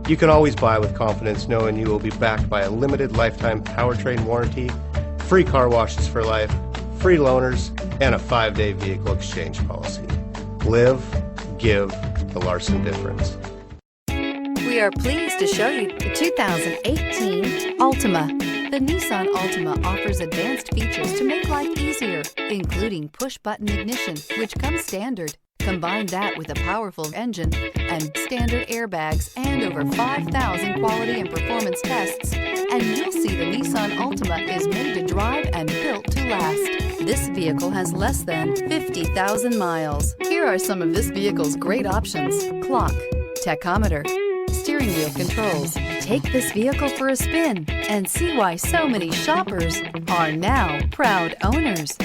You can always buy with confidence knowing you will be backed by a limited lifetime powertrain warranty, free car washes for life, free loaners, and a 5-day vehicle exchange policy. Live, give the Larson difference. We are pleased to show you the 2018 Altima. The Nissan Altima offers advanced features to make life easier, including push-button ignition, which comes standard. Combine that with a powerful engine and standard airbags and over 5,000 quality and performance tests, and you'll see the Nissan Altima is made to drive and built to last. This vehicle has less than 50,000 miles. Here are some of this vehicle's great options: clock, tachometer, steering wheel controls. Take this vehicle for a spin and see why so many shoppers are now proud owners.